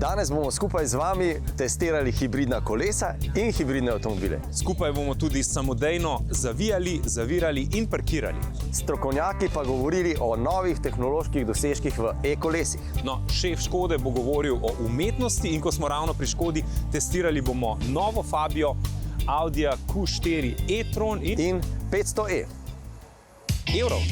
Danes bomo skupaj z vami testirali hibridna kolesa in hibridne avtomobile. Skupaj bomo tudi samodejno zavijali, zavirali in parkirali. Strokovnjaki pa govorili o novih tehnoloških dosežkih v e-kolesih. No, šef Škode bo govoril o umetnosti in ko smo ravno pri Škodi, testirali bomo novo Fabio, Audi Q4 e-tron in 500e. Evrov.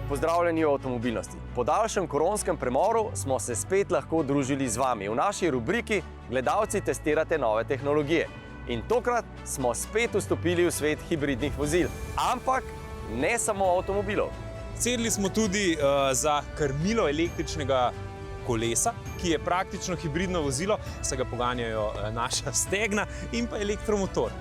Pozdravljeni v avtomobilnosti. Po daljšem koronskem premoru smo se spet lahko družili z vami. V naši rubriki Gledalci testirate nove tehnologije. In tokrat smo spet vstopili v svet hibridnih vozil. Ampak ne samo avtomobilov. Sedli smo tudi za krmilo električnega kolesa, ki je praktično hibridno vozilo, se ga poganjajo naša stegna in pa elektromotor.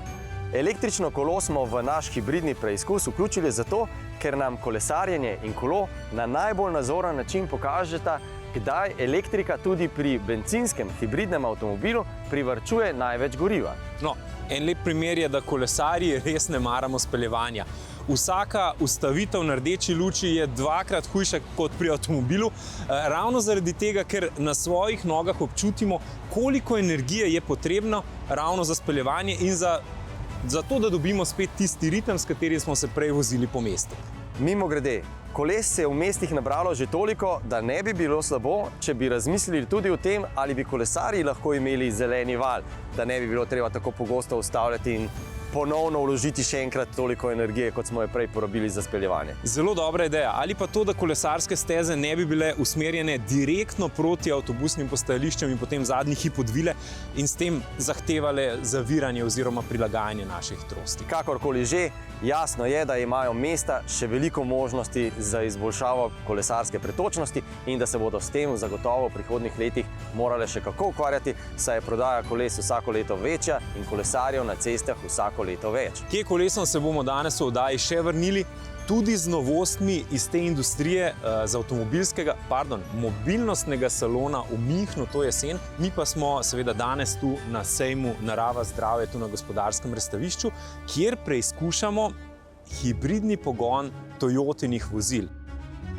Električno kolo smo v naš hibridni preizkus vključili zato, ker nam kolesarjenje in kolo na najbolj nazoren način pokažeta, kdaj elektrika tudi pri bencinskem hibridnem avtomobilu privarčuje največ goriva. No, en lep primer je, da kolesarji res ne maramo speljevanja. Vsaka ustavitev na rdeči luči je dvakrat hujša kot pri avtomobilu, ravno zaradi tega, ker na svojih nogah občutimo, koliko energije je potrebno ravno za speljevanje in za to, da dobimo spet tisti ritem, s katerim smo se prej vozili po mestu. Mimogrede, koles se je v mestih nabralo že toliko, da ne bi bilo slabo, če bi razmislili tudi o tem, ali bi kolesarji lahko imeli zeleni val, da ne bi bilo treba tako pogosto ustavljati in ponovno vložiti še enkrat toliko energije, kot smo jo prej porabili za speljevanje. Zelo dobra ideja. Ali pa to, da kolesarske steze ne bi bile usmerjene direktno proti avtobusnim postajališčem in potem zadnji hip odvile in s tem zahtevale zaviranje oziroma prilagajanje naših hitrosti. Kakorkoli že, jasno je, da imajo mesta še veliko možnosti za izboljšavo kolesarske pretočnosti in da se bodo s tem zagotovo v prihodnjih letih morale še kako ukvarjati, saj je prodaja koles vsako leto večja in kolesarjev na cestah vsako leto več. Kje kolesom se bomo danes v oddaji še vrnili, tudi z novostmi iz te industrije z mobilnostnega salona v Münchnu to jesen. Mi pa smo seveda danes tu na sejmu Narava zdravje, tu na Gospodarskem razstavišču, kjer preizkušamo hibridni pogon Toyotinih vozil.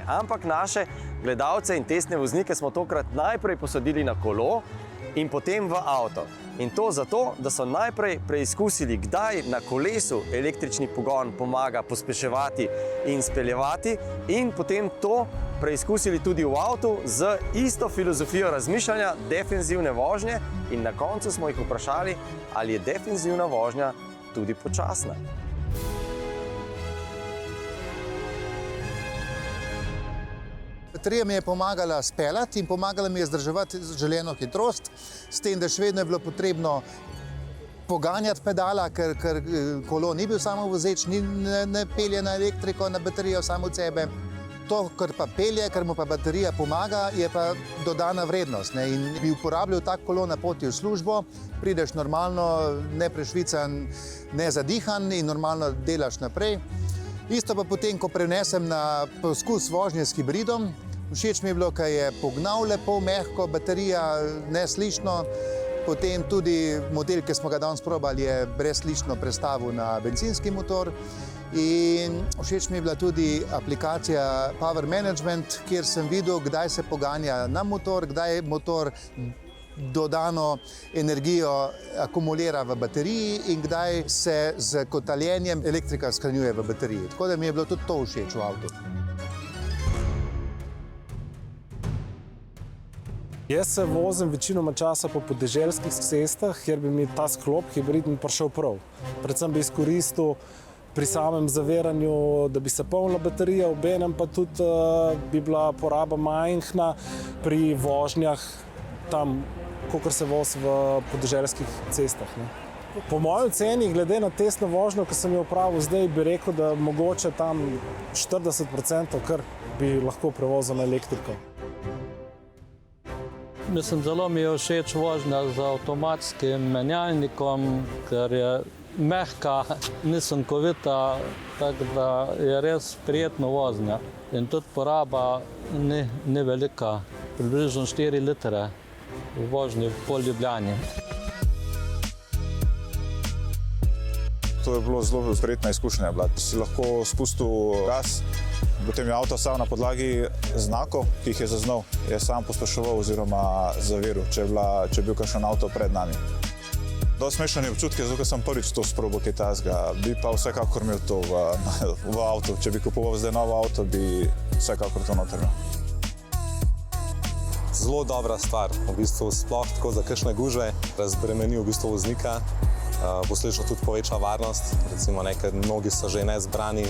Ampak naše gledalce in testne voznike smo tokrat najprej posadili na kolo in potem v avto. In to zato, da so najprej preizkusili, kdaj na kolesu električni pogon pomaga pospeševati in speljevati in potem to preizkusili tudi v avtu z isto filozofijo razmišljanja defenzivne vožnje in na koncu smo jih vprašali, ali je defenzivna vožnja tudi počasna. Baterija mi je pomagala speljati in pomagala mi je zdrževati želeno hitrost, s tem, da še vedno je bilo potrebno poganjati pedala, ker kolo ni bil samovozeč, ne pelje na elektriko, na baterijo samo od sebe. To, kar pa pelje, kar mu pa baterija pomaga, je pa dodana vrednost. In bi uporabljal tak kolo na poti v službo, prideš normalno, ne prešvican, ne zadihan in normalno delaš naprej. Isto pa potem, ko prenesem na poskus vožnje s hibridom, všeč mi je bilo, kaj je pognal lepo, mehko, baterija neslišno, potem tudi model, ki smo ga danes probali, je brezslišno prestavil na bencinski motor in všeč mi je bila tudi aplikacija Power Management, kjer sem videl, kdaj se poganja na motor, kdaj motor dodano energijo akumulira v bateriji in kdaj se z kotaljenjem elektrika shranjuje v bateriji. Tako da mi je bilo tudi to všeč v avtu. Jaz se vozim večinoma časa po podeželskih cestah, kjer bi mi ta sklop hibridni prišel prav. Predvsem bi izkoristil pri samem zaviranju, da bi se polnila baterija, obenem pa tudi bi bila poraba majhna pri vožnjah tam, kakor se vozi v podeželskih cestah. Po moji oceni, glede na testno vožnjo, ki sem jo opravil zdaj, bi rekel, da mogoče tam 40% kar bi lahko prevozil na elektriko. Mislim, zelo mi je všeč vožnja z avtomatskim menjalnikom, ker je mehka, nisunkovita, tako da je res prijetno vožnja. In tudi poraba ni velika, približno 4 litre v vožnji po Ljubljani. To je bilo zelo prijetna izkušnja. Si lahko spustil gas, potem je avto sam na podlagi znakov, ki jih je zaznal, je sam pospeševal oziroma zaviril, če je bil kakšen avto pred nami. Dosti smešen je občutek, zato ker sem prvič to sprobil kaj takega. Bi pa vsekakor imel to v avtu. Če bi kupoval zdaj novo avto, bi vsekakor to noter imel. Zelo dobra stvar, v bistvu sploh tako za kakšne gužve, razbremeni v bistvu voznika, posledično tudi poveča varnost, recimo ker mnogi so že nezbrani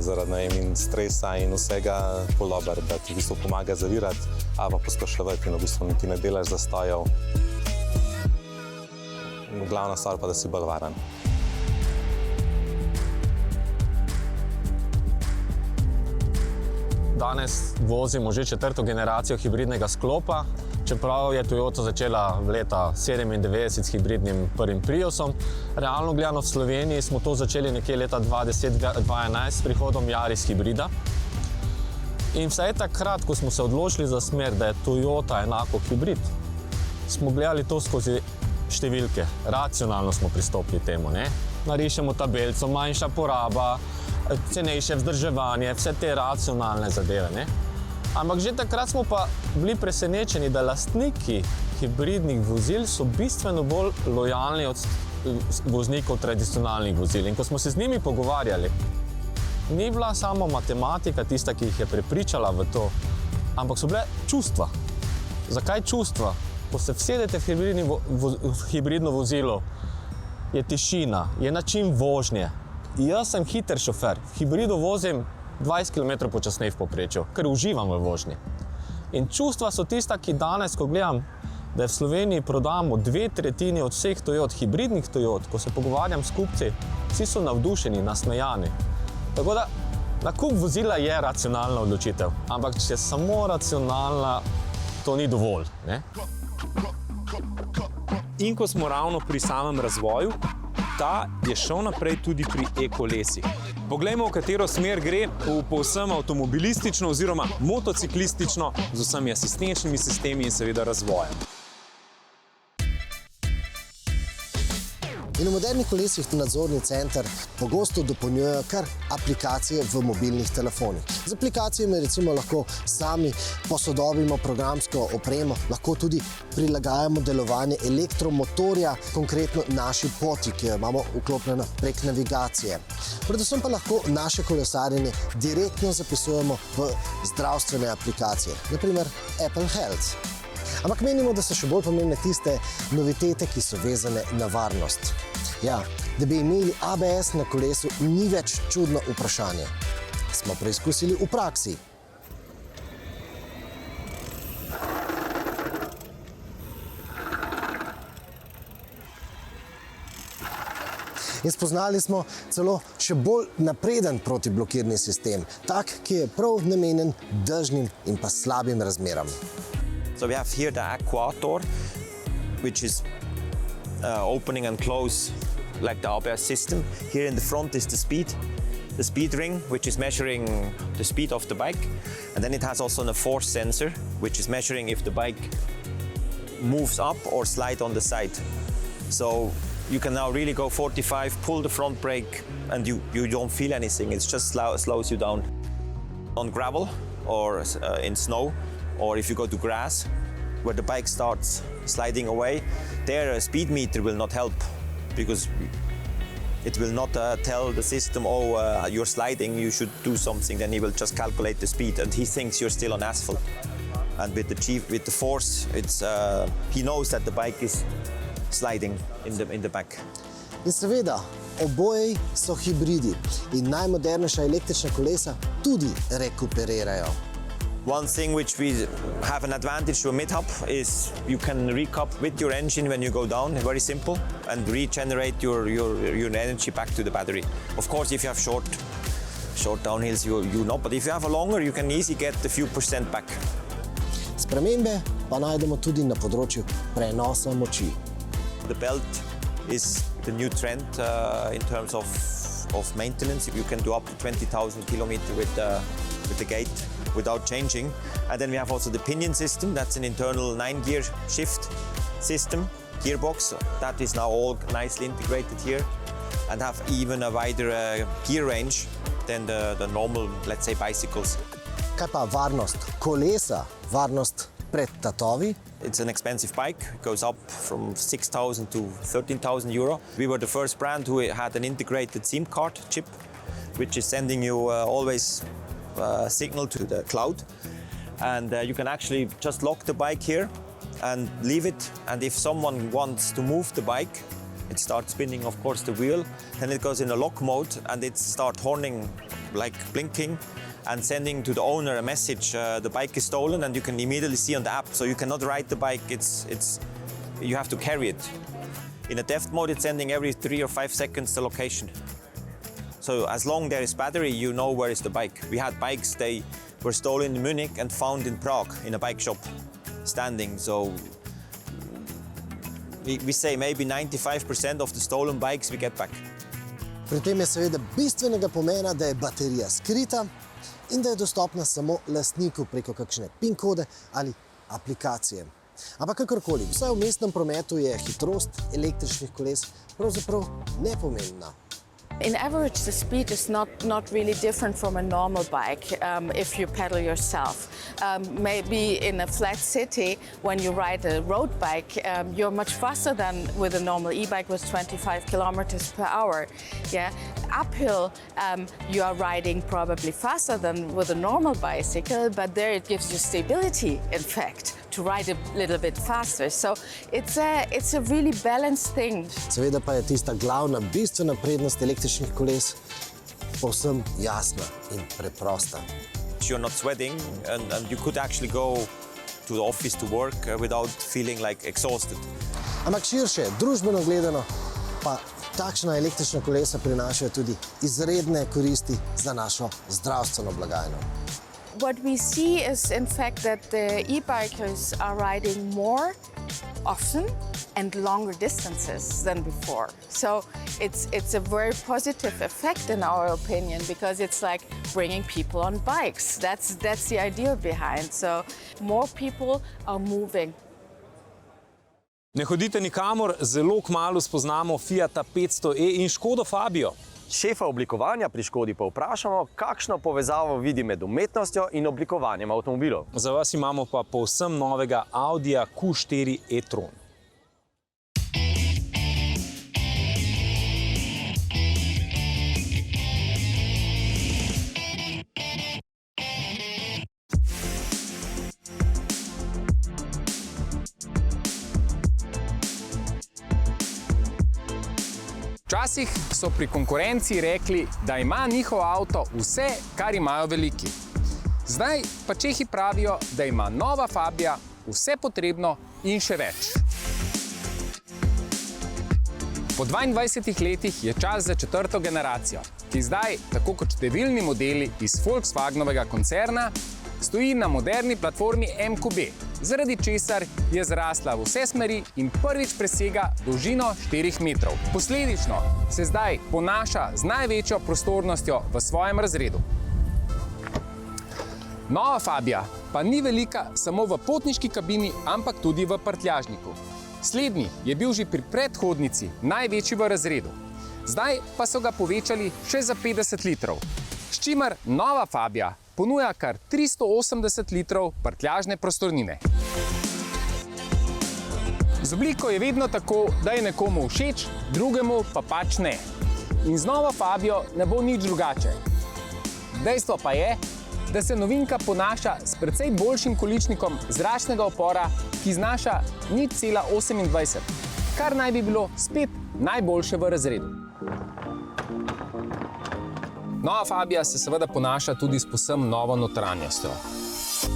zaradi stresa in vsega, bolj dober, da ti v bistvu pomaga zavirati, ali pa pospeševati in v bistvu niti ne delaš zastojev. Glavna stvar pa, da si bolj varen. Danes vozimo že 4. generacijo hibridnega sklopa, čeprav je Toyota začela leta 1997 s hibridnim prvim Priusom. Realno gledano v Sloveniji smo to začeli nekje leta 2010-2011 s prihodom Yaris hibrida. In vsaj takrat, ko smo se odločili za smer, da je Toyota enako hibrid, smo gledali to skozi številke. Racionalno smo pristopili temu. Narišemo tabelco, manjša poraba, cenejše vzdrževanje, vse te racionalne zadeve. Ampak že takrat smo pa bili presenečeni, da lastniki hibridnih vozil so bistveno bolj lojalni od voznikov tradicionalnih vozil. In ko smo se z njimi pogovarjali, ni bila samo matematika tista, ki jih je prepričala v to, ampak so bile čustva. Zakaj čustva? Ko se vsedete v hibridno vozilo, je tišina, je način vožnje. Jaz sem hiter šofer, v hibridu vozim 20 km počasneje v povprečju, ker uživam v vožnji. In čustva so tista, ki danes, ko gledam, da v Sloveniji prodamo 2/3 od vseh Toyot, hibridnih Toyot, ko se pogovarjam s kupci, vsi so navdušeni, nasmejani. Tako da nakup vozila je racionalna odločitev, ampak če je samo racionalna, to ni dovolj. In ko smo ravno pri samem razvoju, ta je šel naprej tudi pri e-kolesih. Poglejmo, v katero smer gre, v povsem avtomobilistično oziroma motociklistično, z vsemi asistenčnimi sistemi in seveda razvojem. In v modernih kolesih nadzorni center pogosto dopolnjujejo kar aplikacije v mobilnih telefonih. Z aplikacijami recimo lahko sami posodobimo programsko opremo, lahko tudi prilagajamo delovanje elektromotorja, konkretno naši poti, ki jo imamo vklopljeno prek navigacije. Predvsem pa lahko naše kolesarjenje direktno zapisujemo v zdravstvene aplikacije, naprimer Apple Health. Ampak menimo, da so še bolj pomembne tiste novitete, ki so vezane na varnost. Ja, da bi imeli ABS na kolesu, ni več čudno vprašanje. Smo preizkusili v praksi. In spoznali smo celo še bolj napreden protiblokirni sistem, tak, ki je prav namenjen dežnim in pa slabim razmeram. So we have here the actuator, which is opening and close like the ABS system. Here in the front is the speed ring, which is measuring the speed of the bike. And then it has also a force sensor, which is measuring if the bike moves up or slide on the side. So you can now really go 45, pull the front brake, and you don't feel anything. It just slows you down. On gravel or in snow, or if you go to grass, where the bike starts sliding away, there a speed meter will not help, because it will not tell the system, you're sliding, you should do something. Then he will just calculate the speed, and he thinks you're still on asphalt. And with the force, he knows that the bike is sliding in the back. In seveda, oboji so hibridi in najmodernejša električna kolesa tudi rekuperirajo. One thing which we have an advantage to a mid-hub is you can recup with your engine when you go down, very simple, and regenerate your energy back to the battery. Of course, if you have short downhills, you know, but if you have a longer, you can easily get a few % back. Spremembe pa najdemo tudi na področju prenosa moči. The belt is the new trend in terms of maintenance. You can do up to 20,000 kilometers with the gate without changing. And then we have also the pinion system. That's an internal 9-gear shift system, gearbox. That is now all nicely integrated here. and have even a wider gear range than the normal, let's say, bicycles. Kaj pa varnost kolesa, varnost pred tatovi? It's an expensive bike. It goes up from 6,000 to 13,000 euro. We were the first brand who had an integrated SIM card chip, which is sending you always signal to the cloud. And you can actually just lock the bike here and leave it. And if someone wants to move the bike, it starts spinning, of course, the wheel. Then it goes in a lock mode and it starts horning, like blinking, and sending to the owner a message, the bike is stolen, and you can immediately see on the app. So you cannot ride the bike, you have to carry it. In a theft mode, it's sending every 3 or 5 seconds the location. So as long there is battery, you know where is the bike. We had bikes, they were stolen in Munich and found in Prague in a bike shop, standing. So we say maybe 95% of the stolen bikes we get back. Pri tem je seveda bistvenega pomena, da je baterija skrita in da je dostopna samo lastniku preko kakšne PIN kode ali aplikacije. Ampak kakorkoli, vsaj v mestnem prometu je hitrost električnih koles pravzaprav nepomembna. In average, the speed is not really different from a normal bike if you pedal yourself. Maybe in a flat city, when you ride a road bike, you're much faster than with a normal e-bike with 25 kilometers per hour. Yeah, uphill, you are riding probably faster than with a normal bicycle, but there it gives you stability, in fact, to ride a little bit faster. So it's a really balanced thing. Seveda pa je tista glavna, bistvena prednost električnih koles povsem jasna in preprosta. You're not sweating and you could actually go to the office to work without feeling like exhausted. Ampak širše, družbeno gledano, pa takšna električna kolesa prinašajo tudi izredne koristi za našo zdravstveno blagajno. What we see is, in fact, that the e-bikers are riding more often and longer distances than before. So it's a very positive effect in our opinion, because it's like bringing people on bikes. That's the idea behind. So more people are moving. Ne hodite nikamor, zelo kmalu spoznamo Fiata 500e in Škodo Fabio. Šefa oblikovanja pri Škodi pa vprašamo, kakšno povezavo vidi med umetnostjo in oblikovanjem avtomobilov. Za vas imamo pa povsem novega Audija Q4 e-tron. Včasih so pri konkurenci rekli, da ima njihov avto vse, kar imajo veliki. Zdaj pa Čehi pravijo, da ima nova Fabia vse potrebno in še več. Po 22 letih je čas za 4. generacijo, ki zdaj, tako kot številni modeli iz Volkswagenovega koncerna, stoji na moderni platformi MQB, zaradi česar je zrasla v vse smeri in prvič presega dolžino 4 metrov. Posledično se zdaj ponaša z največjo prostornostjo v svojem razredu. Nova Fabia pa ni velika samo v potniški kabini, ampak tudi v prtljažniku. Slednji je bil že pri predhodnici največji v razredu. Zdaj pa so ga povečali še za 50 litrov, s čimer nova Fabia ponuja kar 380 litrov prtljažne prostornine. Z obliko je vedno tako, da je nekomu všeč, drugemu pa pač ne. In z novo Fabio ne bo nič drugače. Dejstvo pa je, da se novinka ponaša s precej boljšim količnikom zračnega upora, ki znaša 0,28, kar naj bi bilo spet najboljše v razredu. Nova Fabia se seveda ponaša tudi s povsem novo notranjostjo.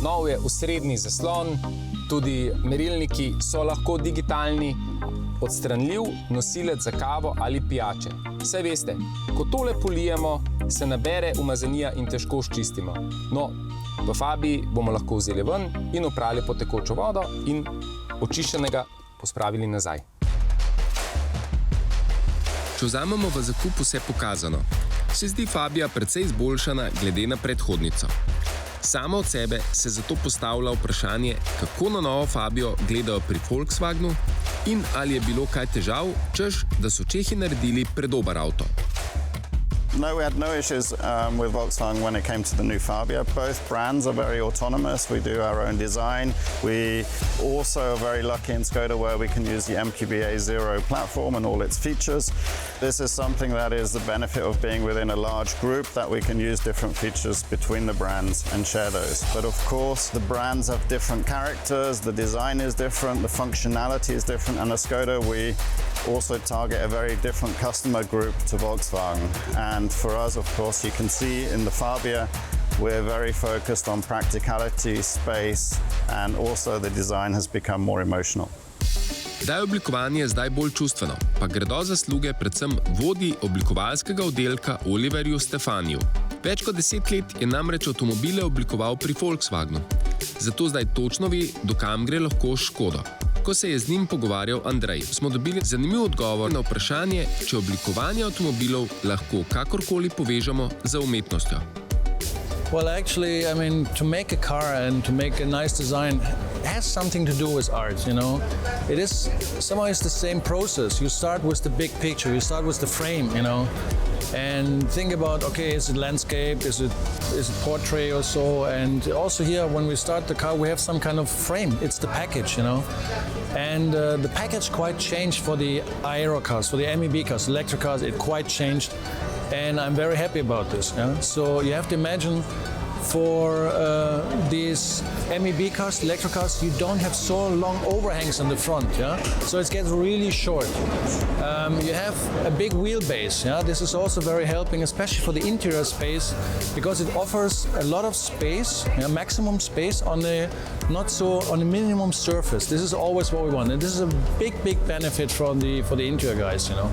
Nov je osrednji zaslon, tudi merilniki so lahko digitalni, odstranljiv nosilec za kavo ali pijače. Saj veste, ko tole polijemo, se nabere umazanija in težko sčistimo. No, v Fabiji bomo lahko vzeli ven in oprali pod tekočo vodo in očiščenega pospravili nazaj. Če vzamemo v zakup vse pokazano, se zdi Fabia precej izboljšana glede na predhodnico. Sama od sebe se zato postavlja vprašanje, kako na novo Fabio gledajo pri Volkswagenu in ali je bilo kaj težav, češ, da so Čehi naredili predober avto. No, we had no issues with Volkswagen when it came to the new Fabia. Both brands are very autonomous. We do our own design. We also are very lucky in Skoda where we can use the MQB A0 platform and all its features. This is something that is the benefit of being within a large group, that we can use different features between the brands and share those. But of course, the brands have different characters, the design is different, the functionality is different, and at Skoda we also target a very different customer group to Volkswagen. And for us, of course, you can see in the Fabia, we're very focused on practicality, space, and also the design has become more emotional. Da je oblikovanje zdaj bolj čustveno, pa gredo zasluge predvsem vodji oblikovalskega oddelka Oliverju Stefaniju. Več kot 10 let je namreč avtomobile oblikoval pri Volkswagenu. Zato zdaj točno ve, dokam gre lahko Škodo. Ko se je z njim pogovarjal Andrej, smo dobili zanimiv odgovor na vprašanje, če oblikovanje avtomobilov lahko kakorkoli povežemo z umetnostjo. Well, actually, I mean, to make a car and to make a nice design has something to do with art, you know. It is, somehow it's the same process. You start with the big picture, you start with the frame, you know, and think about, okay, is it landscape, is it portrait or so, and also here, when we start the car, we have some kind of frame. It's the package, you know, and the package quite changed for the aero cars, for the MEB cars, electric cars, it quite changed. And I'm very happy about this. Yeah? So you have to imagine for these MEB cars, electric cars, you don't have so long overhangs on the front. Yeah? So it gets really short. You have a big wheelbase. Yeah? This is also very helping, especially for the interior space, because it offers a lot of space, maximum space on the on the minimum surface. This is always what we want, and this is a big benefit for the interior guys, you know.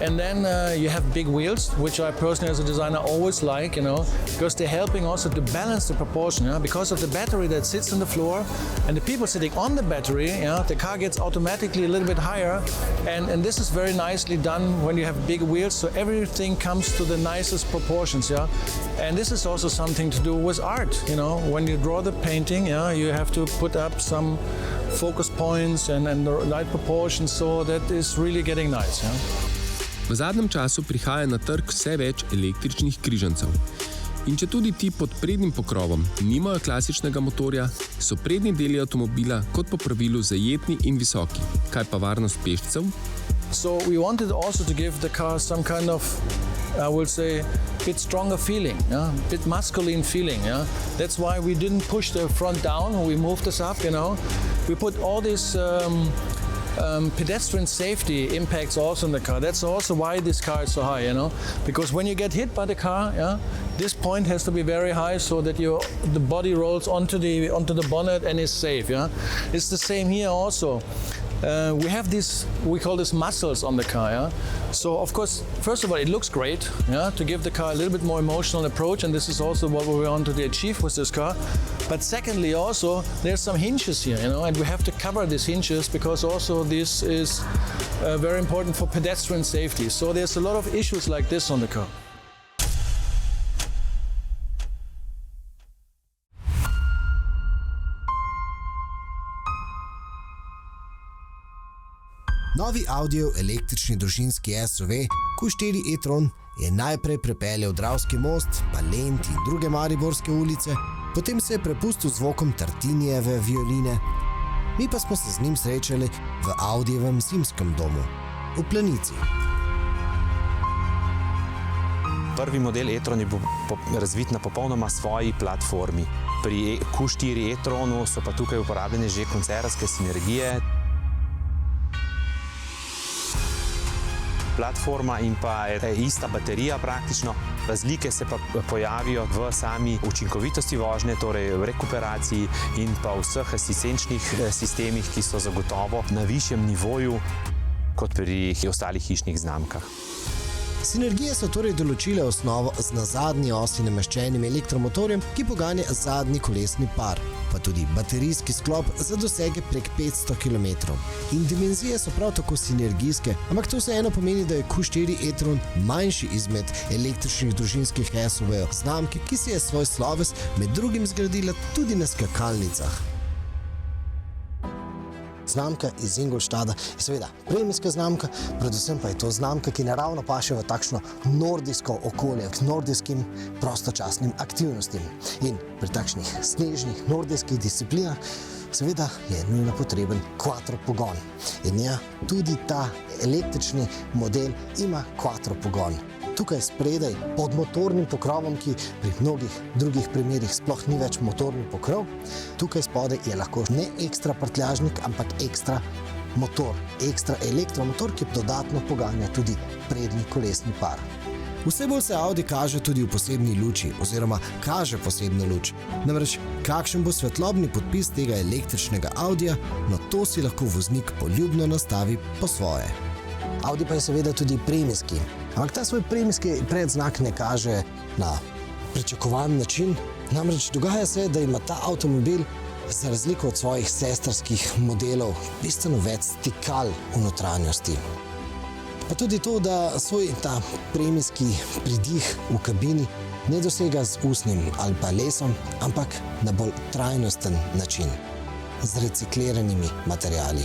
And then you have big wheels, which I personally as a designer always like, you know, because they're helping also to balance the proportion, yeah? Because of the battery that sits on the floor and the people sitting on the battery, yeah? The car gets automatically a little bit higher, and this is very nicely done when you have big wheels, so everything comes to the nicest proportions, yeah. And this is also something to do with art, you know, when you draw the painting, yeah, you have to put up some focus points and the right proportions, so that is really getting nice, yeah. V zadnjem času prihaja na trg vse več električnih križancev. In če tudi ti pod prednjim pokrovom nimajo klasičnega motorja, so prednji deli avtomobila kot po pravilu zajetni in visoki. Kaj pa varnost pešcev? So we wanted also to give the car some kind of, I will say, bit stronger feeling, yeah? Bit masculine feeling. Yeah? That's why we didn't push the front down, we moved this up, you know. We put all this pedestrian safety impacts also in the car. That's also why this car is so high, you know, because when you get hit by the car, yeah, this point has to be very high so that the body rolls onto the bonnet and is safe. Yeah, it's the same here also. We have this, we call this muscles on the car. Yeah? So of course, first of all, it looks great, yeah, to give the car a little bit more emotional approach, and this is also what we want to achieve with this car. But secondly, also there's some hinges here, you know, and we have to cover these hinges because also this is very important for pedestrian safety. So there's a lot of issues like this on the car. Novi Audijev električni družinski SUV Q4 e-tron je najprej prepeljal Dravski most, Balent in druge mariborske ulice, potem se je prepustil zvokom Tartinijeve violine. Mi pa smo se z njim srečali v Audijevem zimskem domu v Planici. Prvi model e-tron je bil razvit na popolnoma svoji platformi. Pri Q4 e-tronu so pa tukaj uporabljene že koncertske sinergije. Platforma in pa je ista baterija praktično. Razlike se pa pojavijo v sami učinkovitosti vožnje, torej v rekuperaciji in pa v vseh asistenčnih sistemih, ki so zagotovo na višjem nivoju kot pri ostalih hišnih znamkah. Sinergije so torej določile osnovo z na zadnji osi nameščenim elektromotorjem, ki poganja zadnji kolesni par. pa tudi baterijski sklop za dosege prek 500 km. In dimenzije so prav tako sinergijske, ampak to vseeno pomeni, da je Q4 e-tron manjši izmed električnih družinskih SUV-jev znamke, ki si je svoj sloves med drugim zgradila tudi na skakalnicah. Znamka iz Ingolstadta je seveda premijska znamka, predvsem pa je to znamka, ki naravno paše v takšno nordijsko okolje, k nordijskim prostočasnim aktivnostim. In pri takšnih snežnih nordijskih disciplinah seveda je nujno potreben quattro pogon. In ja, tudi ta električni model ima quattro pogon. Tukaj spredaj pod motornim pokrovom, ki pri mnogih drugih primerih sploh ni več motorni pokrov, tukaj spodaj je lahko ne ekstra prtljažnik, ampak ekstra motor, ekstra elektromotor, ki dodatno poganja tudi prednji kolesni par. Vse bolj se Audi kaže tudi v posebni luči, oziroma kaže posebno luč. Namreč, kakšen bo svetlobni podpis tega električnega Audija, no to si lahko voznik poljubno nastavi po svoje. Audi pa je seveda tudi premijski, ampak ta svoj premijski predznak ne kaže na pričakovan način. Namreč dogaja se, da ima ta avtomobil za razliko od svojih sestrskih modelov bistveno več stikal v notranjosti. Pa tudi to, da svoj ta premijski pridih v kabini ne dosega z usnjem ali pa lesom, ampak na bolj trajnosten način, z recikliranimi materiali.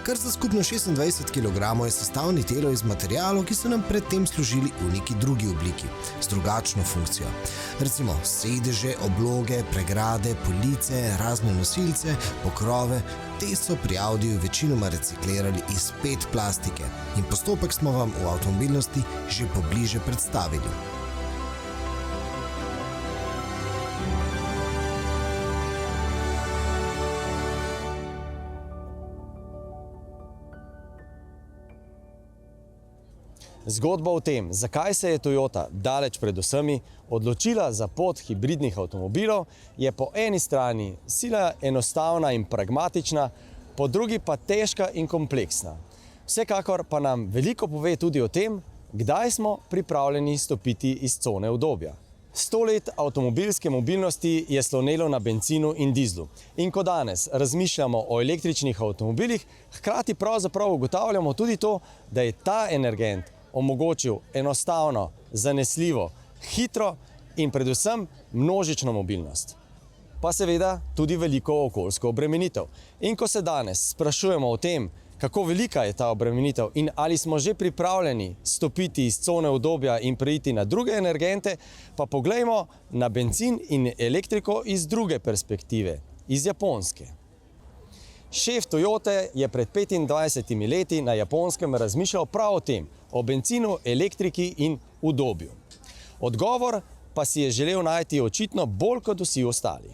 Kar za skupno 26 kg je sestavni telo iz materialov, ki so nam predtem služili v neki drugi obliki, z drugačno funkcijo. Recimo sedeže, obloge, pregrade, police, razne nosilce, pokrove, te so pri Audiju večinoma reciklirali iz PET plastike in postopek smo vam v avtomobilnosti že pobliže predstavili. Zgodba o tem, zakaj se je Toyota daleč pred vsemi odločila za pot hibridnih avtomobilov, je po eni strani sila enostavna in pragmatična, po drugi pa težka in kompleksna. Vsekakor pa nam veliko pove tudi o tem, kdaj smo pripravljeni stopiti iz cone udobja. 100 let avtomobilske mobilnosti je slonelo na bencinu in dizlu. In ko danes razmišljamo o električnih avtomobilih, hkrati pravzaprav ugotavljamo tudi to, da je ta energent omogočil enostavno, zanesljivo, hitro in predvsem množično mobilnost. Pa seveda tudi veliko okoljsko obremenitev. In ko se danes sprašujemo o tem, kako velika je ta obremenitev in ali smo že pripravljeni stopiti iz cone udobja in preiti na druge energente, pa poglejmo na bencin in elektriko iz druge perspektive, iz Japonske. Šef Toyote je pred 25 leti na Japonskem razmišljal prav o tem, o bencinu, elektriki in udobju. Odgovor pa si je želel najti očitno bolj kot vsi ostali.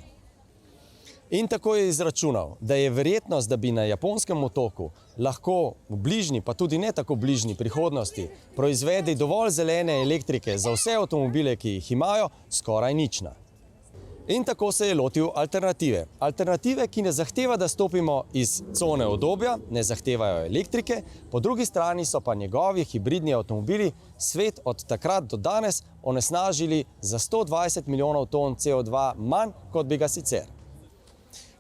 In tako je izračunal, da je verjetnost, da bi na japonskem otoku lahko v bližnji, pa tudi ne tako bližnji prihodnosti, proizvedli dovolj zelene elektrike za vse avtomobile, ki jih imajo, skoraj nična. In tako se je lotil alternative. Alternative, ki ne zahteva, da stopimo iz cone udobja, ne zahtevajo elektrike, po drugi strani so pa njegovi hibridni avtomobili svet od takrat do danes onesnažili za 120 milijonov ton CO2 manj, kot bi ga sicer.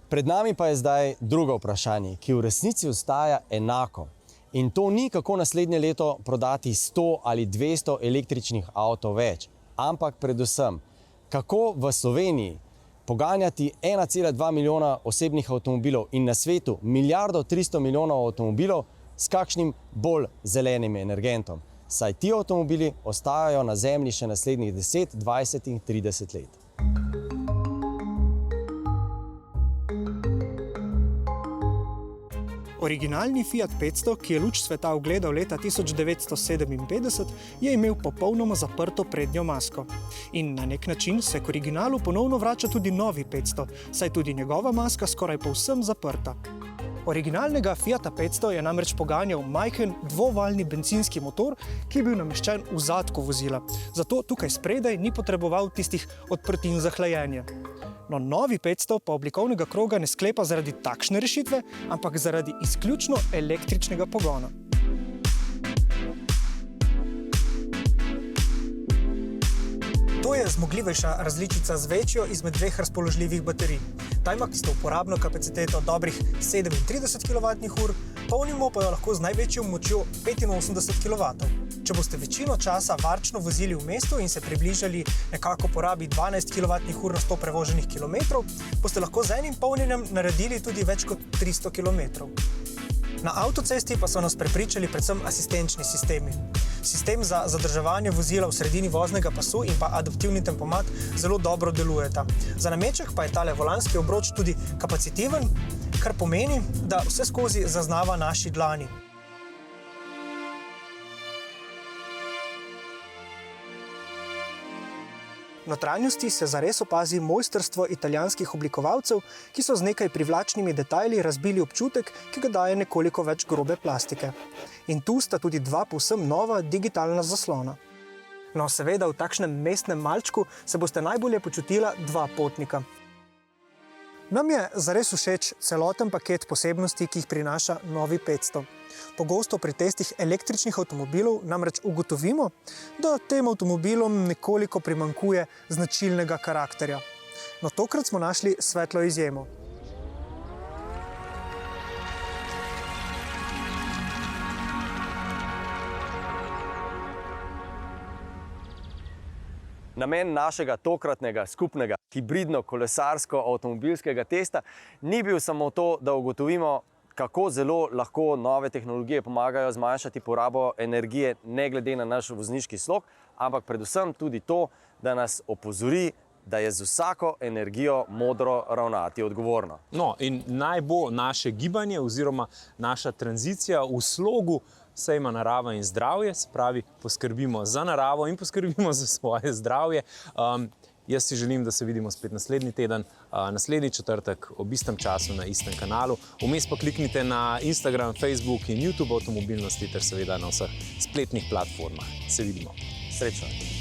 Pred nami pa je zdaj drugo vprašanje, ki v resnici ostaja enako. In to ni, kako naslednje leto prodati 100 ali 200 električnih avtov več, ampak predvsem, kako v Sloveniji poganjati 1,2 milijona osebnih avtomobilov in na svetu 1,3 milijarde avtomobilov s kakšnim bolj zelenim energentom. Saj ti avtomobili ostajajo na zemlji še naslednjih 10, 20 in 30 let. Originalni Fiat 500, ki je luč sveta ugledal leta 1957, je imel popolnoma zaprto prednjo masko. In na nek način se k originalu ponovno vrača tudi novi 500, saj tudi njegova maska skoraj povsem zaprta. Originalnega Fiata 500 je namreč poganjal majhen dvovaljni bencinski motor, ki je bil nameščen v zadku vozila. Zato tukaj spredaj ni potreboval tistih odprtin za hlajenje. No, novi 500 pa oblikovnega kroga ne sklepa zaradi takšne rešitve, ampak zaradi izključno električnega pogona. To je zmogljivejša različica z večjo izmed dveh razpoložljivih baterij. Ta ima isto uporabno kapaciteto dobrih 37 kWh, polnimo pa jo lahko z največjo močjo 85 kW. Če boste večino časa varčno vozili v mestu in se približali nekako porabi 12 kWh na 100 prevoženih kilometrov, boste lahko z enim polnjenjem naredili tudi več kot 300 km. Na avtocesti pa so nas prepričali predvsem asistenčni sistemi. Sistem za zadrževanje vozila v sredini voznega pasu in pa adaptivni tempomat zelo dobro delujeta. Za nameček pa je tale volanski obroč tudi kapacitiven, kar pomeni, da vse skozi zaznava naši dlani. V notranjosti se zares opazi mojstrstvo italijanskih oblikovalcev, ki so z nekaj privlačnimi detajli razbili občutek, ki ga daje nekoliko več grobe plastike. In tu sta tudi dva povsem nova digitalna zaslona. No, seveda, v takšnem mestnem malčku se boste najbolje počutila dva potnika. Nam je zares všeč celoten paket posebnosti, ki jih prinaša novi 500. Pogosto pri testih električnih avtomobilov namreč ugotovimo, da tem avtomobilom nekoliko primanjkuje značilnega karakterja. No, tokrat smo našli svetlo izjemo. Namen našega tokratnega skupnega hibridno-kolesarsko-avtomobilskega testa ni bil samo to, da ugotovimo, kako zelo lahko nove tehnologije pomagajo zmanjšati porabo energije ne glede na naš vozniški slog, ampak predvsem tudi to, da nas opozori, da je z vsako energijo modro ravnati odgovorno. No, in naj bo naše gibanje oziroma naša tranzicija v slogu sejma narava in zdravje, se pravi, poskrbimo za naravo in poskrbimo za svoje zdravje. Jaz si želim, da se vidimo spet naslednji teden, naslednji četrtek ob istem času na istem kanalu. Vmes pa kliknite na Instagram, Facebook in YouTube avtomobilnosti ter seveda na vseh spletnih platformah. Se vidimo. Srečno!